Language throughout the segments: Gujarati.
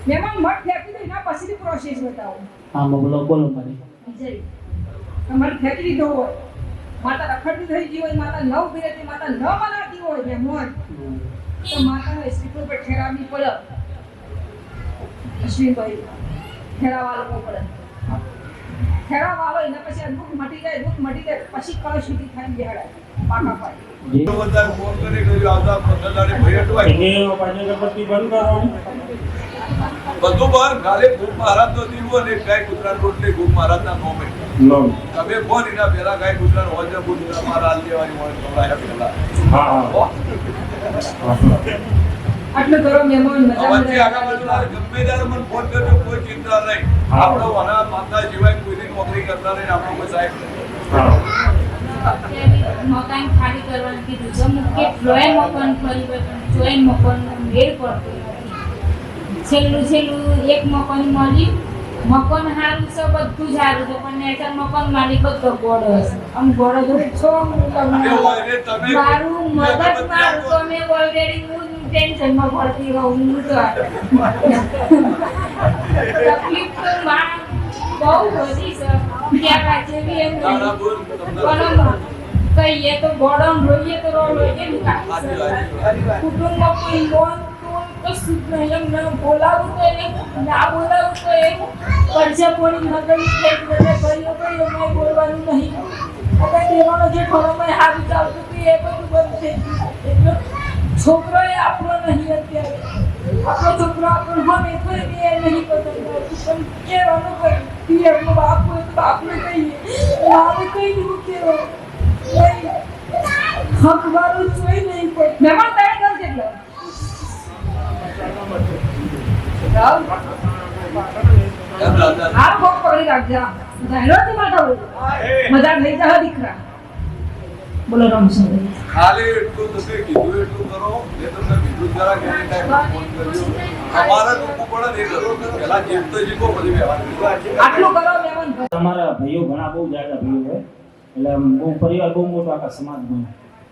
મહેમાન મઠ ફેંકી દે ના પછીની પ્રોસેસ બતાવો. હા બોલો બોલો મારી વિજય તમારે ફેંકી દીધો હોય, માતા રખડતી થઈ ગઈ હોય, માતા નવ પીરેથી માતા ન મનાતી હોય મહેમાન, તો માતાને સ્ટીકર પર ઠેરાવવી પડે. અશ્વિનભાઈ ઠેરાવા લોકો પડે, ઠેરાવા આવે એના પછી આ દુઃખ મટી જાય, દુઃખ મટી જાય પછી કળશ સુધી ખાઈને બેહાડાય પાકા પાય. બધું બહાર ખાલી ગુરુ મહારાજ નો દીવો અને ગાય ગુજરાત રોટલી ગુરુ મહારાજ ના નોમે તમે કોણ એના પેલા ગાય ગુજરાત હોય છે ગુજરાત મહારાજ લેવાની હોય આટલું કરો મહેમાન મજા વચ્ચે આગા બાજુના ગમે ત્યારે મને ફોન કરજો, કોઈ ચિંતા નહીં. આપણો વના માતા જીવાય કોઈની નોકરી કરતા નહીં, આપણો સાહેબ મકાન ખાલી કરવાનું કીધું છે. કેટલોય મકાન ફરી જોઈને મકાનનો મેળ પડતો છેલ્લું એક મકાન મળ્યું. મકાન સારું છે, બધું સારું છે, પણ નેચર મકાન માલિક બધો ગોળો હશે. આમ ગોળો તો છો મારું મગજ મારું તો મેં ઓલરેડી હું ટેન્શનમાં પડતી હોઉં. હું તો તકલીફ તો બહુ બધી છે. ક્યાં જેવી એમ કહીએ તો ગોળો જોઈએ તો રોડ હોય કેમ કુટુંબમાં કોઈ લોન કશું જ નહીં. એમ બોલાવું તો એ ના બોલાવું તો એ પરજા પોણી નગરી થઈ ભાઈઓ મેં બોલવાનું નહીં. હવે દેવાનો જે ઘરોમાં હારું ચાલતું હતું એ બધું બંધ થઈ ગયું. એટલે છોકરો એ આપણો નહીં અત્યારે. આપણો છોકરો આપણો ગમે તો એ નહીં પસંદ આવતું, પણ કહેવાનું કઈ પિયરનો બાપ હોય તો બાપને કહીએ, મારે કઈ નહીં કહેવાનું નહીં. હક વાળું જોઈ નહીં પડે. મહેમાન તૈયાર કર જેટલો આ કોક પકડી રાખજે. ધાયરોથી માથા મજા લઈ જા દીકરા. બોલો રામચંદ્ર ખાલી એટલું તમે કીધું એટલું કરો. એ તમને કીધું જરા કે ફોન કરજો. અમારે લોકો પણ એ કરો પેલા જેમ તો જીવો બધી વ્યવહાર આટલું કરો મહેમાન. તમારા ભાઈઓ ઘણા બહુ જાજા ભાઈઓ હોય, એટલે બહુ પરિવાર બહુ મોટો આખા સમાજમાં,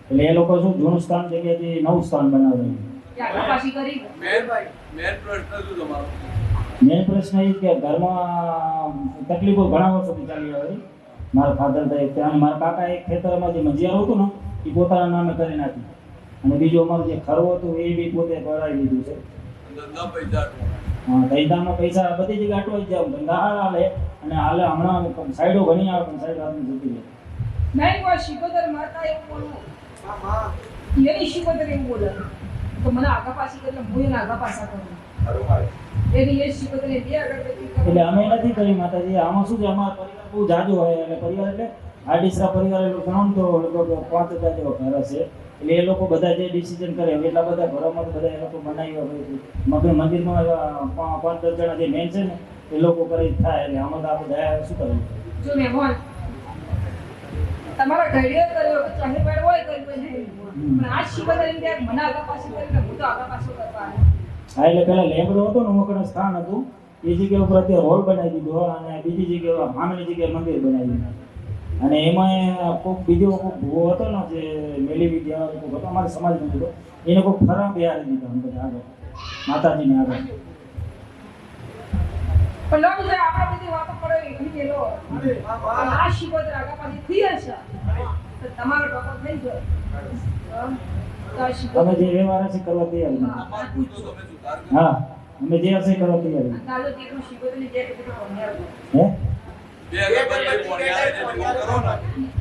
એટલે એ લોકો શું જૂનું સ્થાન જગ્યાએથી નવું સ્થાન બનાવે. મેન પ્રશ્ન શું તમારો? મેન પ્રશ્ન એ કે ઘરમાં તકલીફો ઘણા વર્ષોથી ચાલી આવે. મારા ફાધર થાય ત્યાં મારા કાકા એક ખેતરમાં જે મજીયારો હતું ને એ પોતાના નામે કરી નાખી, અને બીજું અમારું જે ખરવો હતું એ બી પોતે કરાવી લીધું છે. હા, ધંધામાં પૈસા બધી જગ્યાએ અટવાઈ જાવ, ધંધા હાલે અને હાલે હમણાં સાઈડો ઘણી આવે પણ સાઈડ હાથની જતી રહે. નહીં કોઈ શિકોતર માતા એવું બોલવું, એની શિકોતર એવું બોલે તો મને આગા પાછી એટલે હું એને આગા પાછા કરું. એની એ શિકોતર બે આગળ એટલે અમે નથી કરી માતાજી. આમાં શું છે, અમારા પરિવાર બહુ જાજો હોય, એટલે પરિવાર એટલે આડીસરા પરિવાર એ લોકો ગણો તો લગભગ 5000 જેવો ઘર હશે. એટલે એ લોકો બધા જે ડિસિઝન કરે એટલા બધા ઘરોમાં બધા એ લોકો બનાવ્યા હોય છે. મગર મંદિરમાં 5-10 જણા જે મેન છે ને એ લોકો કરી થાય. એટલે આમાં તો આપણે દયા શું કરવું? જો મહેમાન તમારા ઘરે કર્યો ચાહે પેડ હોય કર્યું નહીં, પણ આ શિકોતર એમ કે મને આગા પાછી કરીને હું તો આગા પાછો કરવા. હા, એટલે પેલા લેબડો હતો ને ઉમકડા સ્થાન હતું, એ જગ્યા ઉપર અત્યારે હોલ બનાવી દીધો, અને બીજી જગ્યાએ મામલી જગ્યાએ મંદિર બનાવી દીધું. અને એમાં કોઈક બીજો કોઈક ભૂવો હતો ને જે મેલી વિદ્યા કોઈક હતો અમારા સમાજનો હતો, એને કોઈક ફરા બિહારી દીધો અમે બધા આગળ માતાજીને આગળ. પણ લો બીજા આપણે બધી વાતો પડે એટલી ગયેલો આ શિકોતર આગા પાછી થઈ હશે તો તમારો ટોકો થઈ ગયો. તમે જે વ્યવહાર હશે કરવા તૈયાર. હા, અમે જે હશે કરવા તૈયાર. ચાલો દીકરો શિકોતરની જે બધું ભણ્યા હે બે અગરબત્તી પોણિયારે જે દીવો કરો ને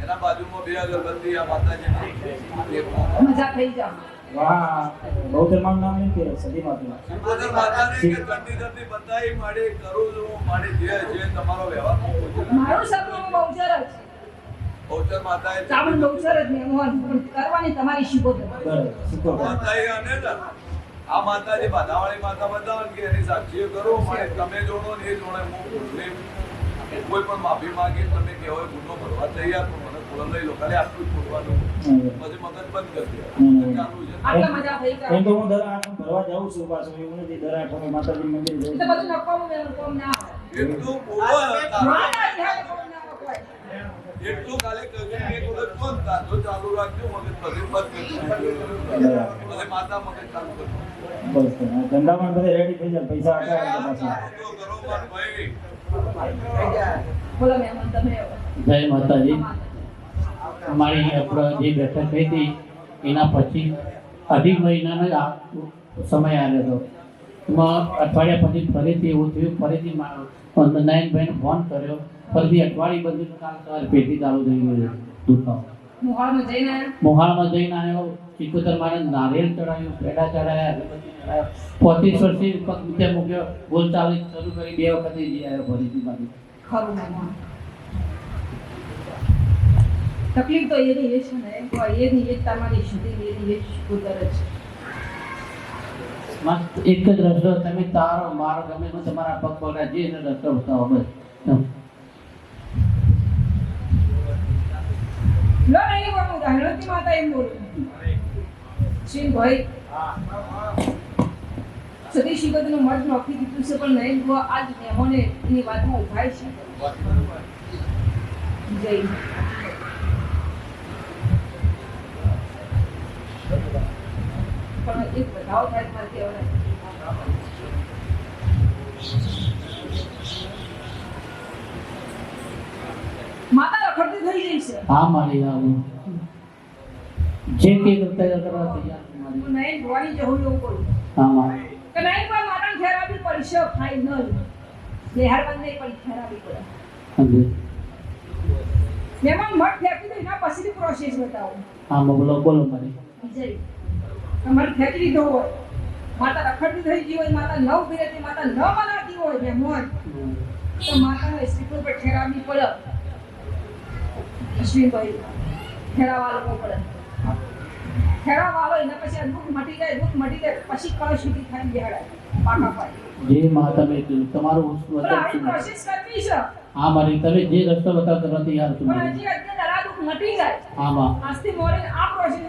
એના બાજુમાં બે અગરબત્તી આ માતાજીની મજા થઈ જાવ. વાહ, બહુ મારું નામ નહીં કે સદી માતા શિકોતર માતાને કે ગંદી ગંદી બધાય માડે કરું છું માડે જે તમારો વ્યવહાર મારું સપનું બહુચર જ બહુચર માતાએ ચામડ બહુચર જ મહેમાન કરવાની તમારી શિકોતર. બરાબર, શુક્ર માતાએ અને આ માતાજી બાધાવાળી માતા બતાવે કે એની સાક્ષીઓ કરો મારે તમે જોડો ને એ જોડે હું કોઈ પણ માફી માંગી તમે કહેવાય ગુનો ભરવા તૈયાર પણ મને ફોન લઈ લો ખાલી આટલું જ બોલવાનું પછી મગજ બંધ કરી ચાલુ છે. આટલા મજા થઈ જાય. એમ તો હું દર આઠમ ભરવા જાઉં છું પાછો, એવું નથી દર આઠમે માતાજી મંદિર એ તો જાઉં બધું નકામું વેલું કોમ ના આવે. એટલું બોલો ના ના ધ્યાન કોમ ના આવે કોઈ. એટલું ખાલી કહ્યું કે એક વખત કોણ તાજો ચાલુ રાખજો મગજ પછી બંધ કરી પછી માતા મગજ ચાલુ કરજો બસ ધંધામાં બધે રેડી થઈ જાય પૈસા આપ્યા પાછા તો કરો પણ ભાઈ બોલો મહેમાન તમે જય માતાજી અમારી આપણે જે બેઠક થઈ હતી એના પછી અઢી મહિનાનો જ સમય આવ્યો હતો એમાં અઠવાડિયા પછી ફરીથી એવું થયું ફરીથી નયનભાઈને ફોન કર્યો ફરીથી અઠવાડિયે બધું કાલ સવારે પેટી ચાલુ થઈ ગયું છે દુખાવો મોહાળમાં જઈને મોહાળમાં જઈને આવ્યો ચિકોતર મારે નારિયેલ ચડાવ્યું પેડા ચડાવ્યા 35 વર્ષથી પગ નીચે મૂક્યો બોલ ચાલુ શરૂ કરી 2 વખત જઈ આવ્યો ફરીથી મારી ખરું મહેમાન તકલીફ તો એની એ છે ને એની એ તમારી સુધી એની એ કુદરત છે મસ્ત એક જ રસ્તો તમે તારો મારો ગમે તો તમારા પગ પગડા જે એને રસ્તો બતાવો બસ લો નહીં બોલું ધાણવતી માતા એમ બોલું શ્રી ભાઈ સતી શિકોતરનું મત નોખી દીધું છે પણ નહીં તો આજ મહેમાને એની વાતમાં ઉભાય છે જય પણ એક બધાઓ થાય મારે કહેવાય માતા રખડતી થઈ ગઈ છે હા મારી આવું જે કે કરતા કરવા તૈયાર છું મારી હું નહીં ભવાની જવું એવું બોલું હા મારી કે નહીં પણ માતાને ખેરાવી પડશે ફાઇનલ બિહારમાં નહીં પણ ખેરાવી પડે સમજે મહેમાન મઠ ફેંકી દો એના પછીની પ્રોસેસ બતાવો હા બોલો બોલો મારી વિજય તમારે ફેંકી દીધો હોય માતા રખડતી થઈ ગઈ હોય માતા ન ઉભી રહેતી માતા ન મનાતી હોય મહેમાન તો માતાને સ્ટીકર પર ઠેરાવવી પડે અશ્વિનભાઈ ઠેરાવા લોકો પડે ઠેરાવા આવે એના પછી આ દુઃખ મટી જાય પછી કળ સુધી ખાઈને બેહાડાય પાકા પાડી જે માં તમે કીધું તમારું પણ આવી પ્રોસેસ કરવી છે હા મારી તમે જે રસ્તો બતાવ કરવા તૈયાર છું પણ મારી હજી અત્યારે આ દુઃખ મટી જાય હા માં આજથી મોડે આ પ્રોસેસ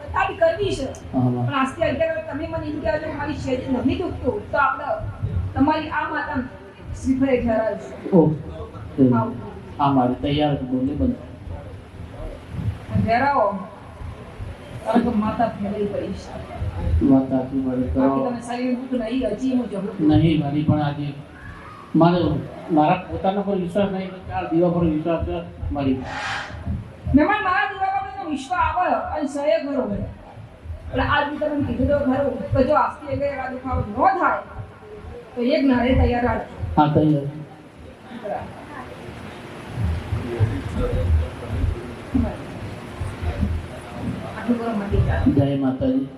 બતાવી કરવી છે હા માં પણ આજથી અત્યારે તમે મને એમ કહેજો મારી શરીર નથી દુખતું તો આપણે તમારી આ માતા શ્રીફળે ઠેરાવશું ઓ હા મારી તૈયાર છું બોલે બંધ ઠેરાવો કારણ કે માતા ફેરવી પડી છે વાત સાચી મારી બાકી કરો તમે શરીર દુઃખ નહીં હજી હું જવું નહીં મારી પણ આજે મારા પોતાના પર વિશ્વાસ નહીં 4 દીવા પર વિશ્વાસ છે મારી મહેમાન મારા દીવા પર તો વિશ્વાસ આવે અને સહય કરો એટલે આજ બી તમે કીધું તો ખરું કે જો આજથી અગર આ દુખાવો ન થાય તો એક નારે તૈયાર રાખજો હા તૈયાર આટલું કરો મટી જાય જય માતાજી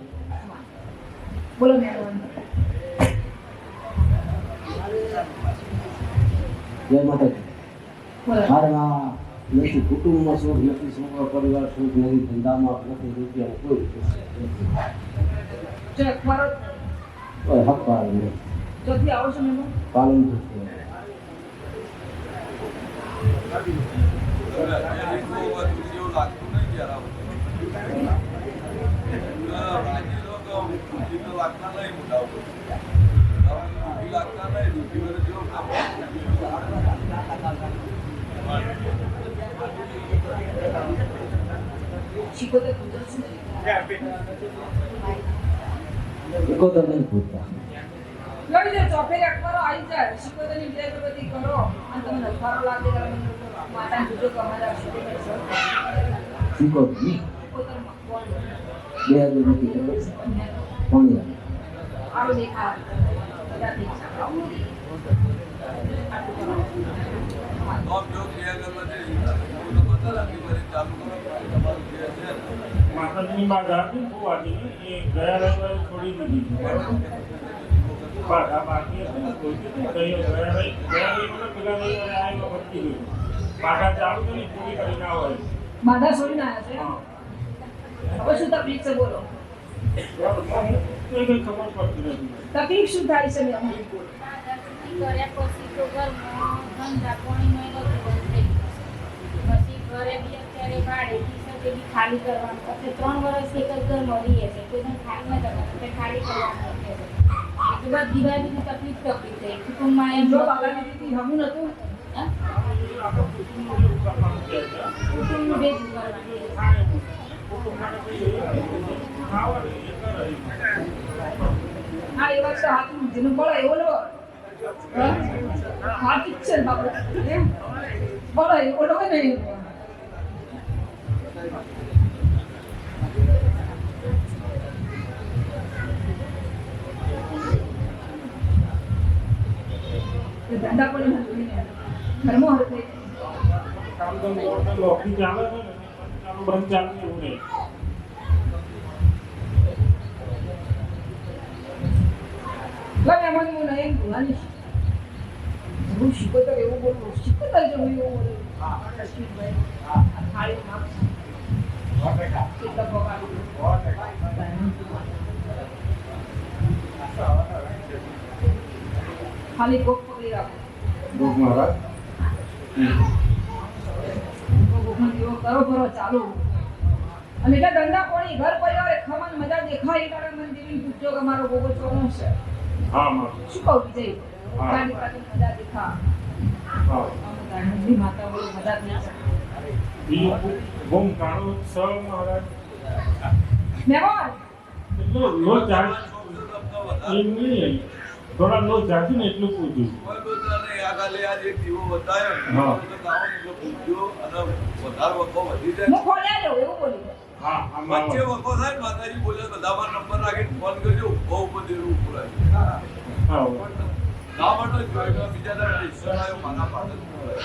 બોલો મહેમાન જય માતાજી બોલો મારા નથી કુટુંબમાં સુખ નથી છોકરા પરિવાર સુખ નથી ધંધામાં નથી રૂપિયામાં કોઈ જો મારો હક પાડે નહીં જોથી આવો છો મહેમાન પાલન થશે એવું લાગતું નહીં જરા રાજી લોકો દુઃખી તો લાગતા નહીં મોટા દુઃખી લાગતા નહીં દુઃખી વડે જેવું શીખોતર કુદરત છે એકોતર નહીં પૂછતા લડી દે ચોપે અખબારો આવી જાય શીખોતરની બે બધી કરો અને તમને અખબારો લાગે ત્યારે માતાને પૂછો કે અમારા શીખોતર શીખોતર નહીં શીખોતરમાં કોણ 2000 નથી કોણ આવું દેખા બધા દેખા આવું નોમ જો ક્રિયા કરવા જઈ તો બધા લાગી મારી ચાલુ કરો તમારું જે છે માતાજીની માં જાતી ફુવાની એ ગયા રવિવારે છોડી દીધી છે બાકી હતી કોઈ ગયા રવિવારે પેલા રવિવારે આવીને ભટકી ગયું બાધા ચાલુ કરી પૂરી કરી ના હોય બાધા છોડીને આવ્યા છે હવે શું તકલીફ છે બોલો કોઈ ખબર પડતી નથી તકલીફ શું થાય છે મેમ કર્યા પછી તો ઘરમાં ધંધા પાણી પછી ઘરે બી અત્યારે ભાડેથી છે તે બી ખાલી કરવાનું એટલે 3 વર્ષ એક જ ઘર મળીએ છે કોઈ પણ ખાલી ન કરવાનું એટલે ખાલી કરવાનું એટલે બધી બાજુની તકલીફ થઈ કુટુંબમાં એમ જો બાબાની દીદી હમું નતું આપણે કુટુંબનું જેવું કરવાનું છે કુટુંબનું ભેગું કરવાનું. કુટુંબ માટે કઈ ખાવાનું એ કરે હા એ વાત તો હાથું જેનું બળે એવો લો હાથ જ છે ને બાપુ એમ બળે એવો લો ને ધંધા પણ ઘરમાં હરતે કામ તો નોકરી ચાલે છે ને ચાલુ બંધ ચાલુ એવું નહીં એમાં હું નહીં ભૂલાની હું શીખોતર એવું બોલું શીખોતર જેવું એવું બોલું રશ્મિભાઈ થાળી કેટલા ખાલી ગોપ પકડી રાખો ગોપ મહારાજ ગોપનો દીવો કરો કરો ચાલુ અને એટલે ધંધા કોણી ઘર પરિવારે ખમણ મજા દેખાય એ કારણ મને દેવીને પૂછજો કે મારો ગોગો ચોનો છે હા માં શું કહું વિજય હા. ગાડી પાછી મજા દેખા હા ગાંધી માતા બોલો મજા નહીં બીજું ગોમ કાણો સ મહારાજ મહેમાન એટલો લો ચાર્જ એમ નહીં થોડા લો ચાર્જ ને એટલું પૂછ્યું કોઈ બોલતા નહીં. આ ખાલી આજ એક દીવો બતાવ્યો ને, હા. તો ગાવાનું એટલું પૂછજો અને વધારે વખો વધી જાય. હું ખોલ્યા જાઉં એવું બોલી હા આમાં વચ્ચે વખો થાય ને માતાજી બોલે બધામાં નંબર રાખીને ફોન કરજો બહુ બધું એવું બોલાય હા ના માટે જોઈ બીજા ઈશ્વર આવ્યો માના પાછળ બોલાય